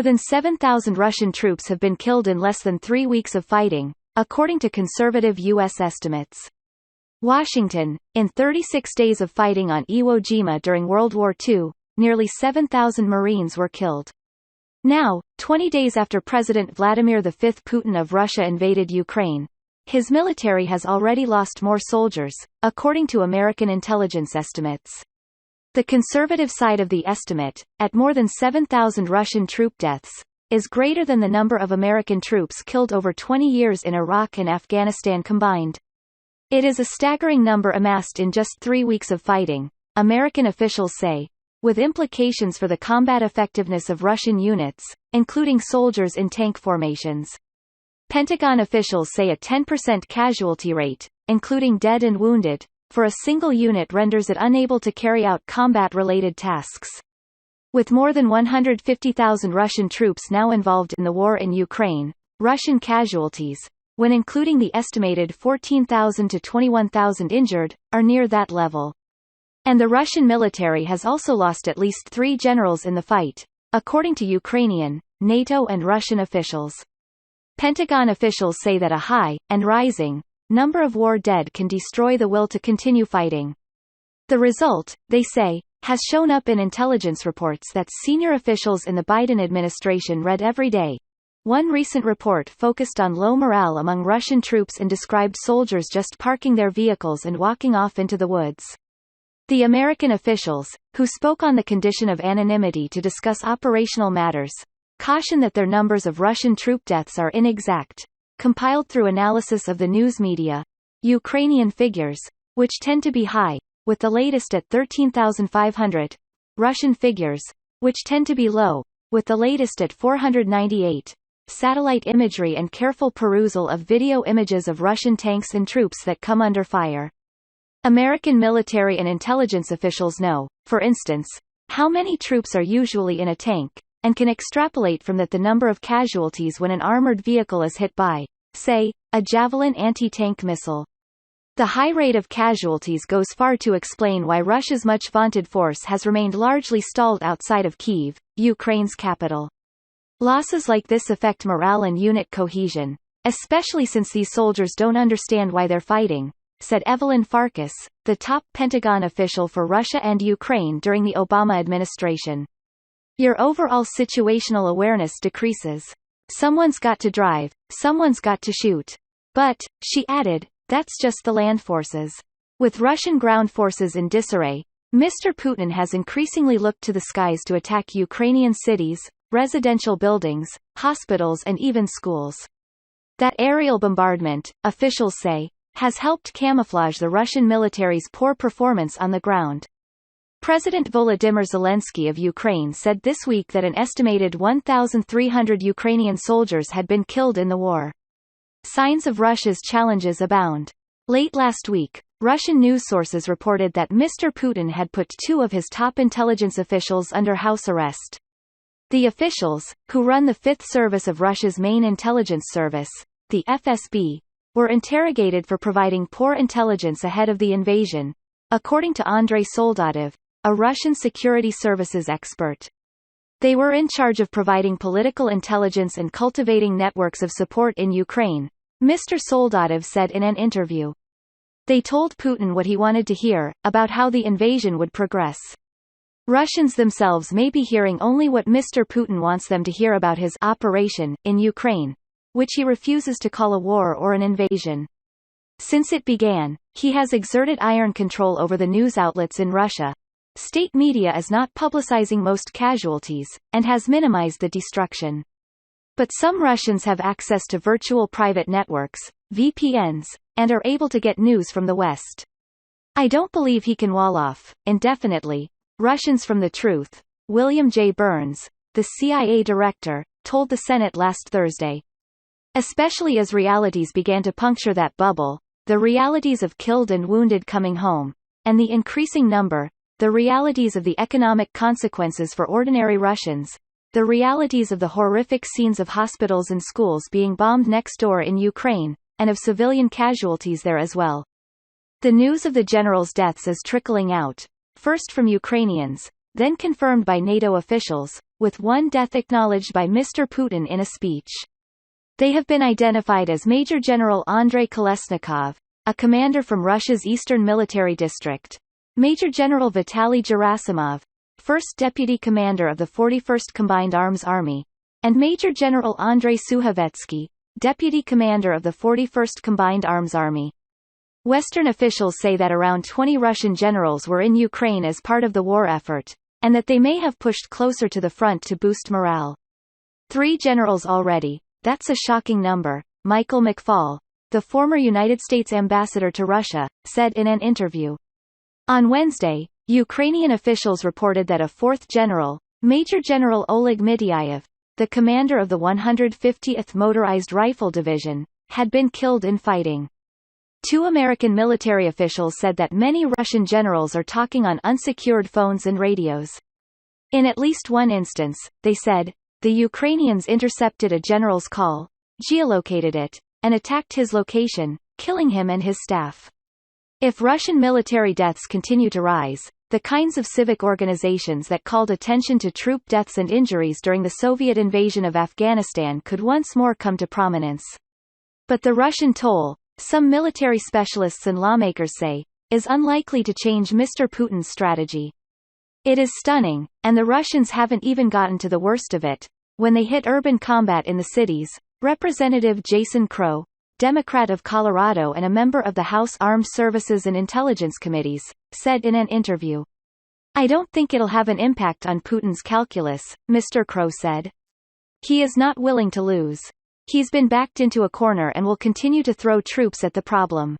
More than 7,000 Russian troops have been killed in less than 3 weeks of fighting, according to conservative U.S. estimates. Washington, in 36 days of fighting on Iwo Jima during World War II, nearly 7,000 Marines were killed. Now, 20 days after President Vladimir V Putin of Russia invaded Ukraine, his military has already lost more soldiers, according to American intelligence estimates. The conservative side of the estimate, at more than 7,000 Russian troop deaths, is greater than the number of American troops killed over 20 years in Iraq and Afghanistan combined. It is a staggering number amassed in just 3 weeks of fighting, American officials say, with implications for the combat effectiveness of Russian units, including soldiers in tank formations. Pentagon officials say a 10% casualty rate, including dead and wounded, for a single unit renders it unable to carry out combat-related tasks. With more than 150,000 Russian troops now involved in the war in Ukraine, Russian casualties, when including the estimated 14,000 to 21,000 injured, are near that level. And the Russian military has also lost at least 3 generals in the fight, according to Ukrainian, NATO and Russian officials. Pentagon officials say that a high, and rising, number of war dead can destroy the will to continue fighting. The result, they say, has shown up in intelligence reports that senior officials in the Biden administration read every day. One recent report focused on low morale among Russian troops and described soldiers just parking their vehicles and walking off into the woods. The American officials, who spoke on the condition of anonymity to discuss operational matters, caution that their numbers of Russian troop deaths are inexact, compiled through analysis of the news media. Ukrainian figures, which tend to be high, with the latest at 13,500, Russian figures, which tend to be low, with the latest at 498. Satellite imagery and careful perusal of video images of Russian tanks and troops that come under fire. American military and intelligence officials know, for instance, how many troops are usually in a tank, and can extrapolate from that the number of casualties when an armored vehicle is hit by, say, a Javelin anti-tank missile. The high rate of casualties goes far to explain why Russia's much vaunted force has remained largely stalled outside of Kyiv, Ukraine's capital. Losses like this affect morale and unit cohesion, especially since these soldiers don't understand why they're fighting, said Evelyn Farkas, the top Pentagon official for Russia and Ukraine during the Obama administration. Your overall situational awareness decreases. Someone's got to drive, someone's got to shoot. But, she added, that's just the land forces. With Russian ground forces in disarray, Mr. Putin has increasingly looked to the skies to attack Ukrainian cities, residential buildings, hospitals and even schools. That aerial bombardment, officials say, has helped camouflage the Russian military's poor performance on the ground. President Volodymyr Zelensky of Ukraine said this week that an estimated 1,300 Ukrainian soldiers had been killed in the war. Signs of Russia's challenges abound. Late last week, Russian news sources reported that Mr. Putin had put 2 of his top intelligence officials under house arrest. The officials, who run the 5th service of Russia's main intelligence service, the FSB, were interrogated for providing poor intelligence ahead of the invasion, according to Andrei Soldatov, a Russian security services expert. They were in charge of providing political intelligence and cultivating networks of support in Ukraine, Mr. Soldatov said in an interview. They told Putin what he wanted to hear, about how the invasion would progress. Russians themselves may be hearing only what Mr. Putin wants them to hear about his operation in Ukraine, which he refuses to call a war or an invasion. Since it began, he has exerted iron control over the news outlets in Russia. State media is not publicizing most casualties, and has minimized the destruction. But some Russians have access to virtual private networks, VPNs, and are able to get news from the West. I don't believe he can wall off, indefinitely, Russians from the truth, William J. Burns, the CIA director, told the Senate last Thursday. Especially as realities began to puncture that bubble, the realities of killed and wounded coming home, and the increasing number, the realities of the economic consequences for ordinary Russians, the realities of the horrific scenes of hospitals and schools being bombed next door in Ukraine, and of civilian casualties there as well. The news of the generals' deaths is trickling out, first from Ukrainians, then confirmed by NATO officials, with one death acknowledged by Mr. Putin in a speech. They have been identified as Major General Andrei Kolesnikov, a commander from Russia's Eastern Military District; Major General Vitaly Gerasimov, 1st Deputy Commander of the 41st Combined Arms Army; and Major General Andrei Suhovetsky, Deputy Commander of the 41st Combined Arms Army. Western officials say that around 20 Russian generals were in Ukraine as part of the war effort, and that they may have pushed closer to the front to boost morale. 3 generals already. That's a shocking number, Michael McFaul, the former United States ambassador to Russia, said in an interview. On Wednesday, Ukrainian officials reported that a 4th general, Major General Oleg Mityayev, the commander of the 150th Motorized Rifle Division, had been killed in fighting. 2 American military officials said that many Russian generals are talking on unsecured phones and radios. In at least one instance, they said, the Ukrainians intercepted a general's call, geolocated it, and attacked his location, killing him and his staff. If Russian military deaths continue to rise, the kinds of civic organizations that called attention to troop deaths and injuries during the Soviet invasion of Afghanistan could once more come to prominence. But the Russian toll, some military specialists and lawmakers say, is unlikely to change Mr. Putin's strategy. It is stunning, and the Russians haven't even gotten to the worst of it. When they hit urban combat in the cities, Representative Jason Crow, Democrat of Colorado and a member of the House Armed Services and Intelligence Committees, said in an interview. I don't think it'll have an impact on Putin's calculus, Mr. Crow said. He is not willing to lose. He's been backed into a corner and will continue to throw troops at the problem.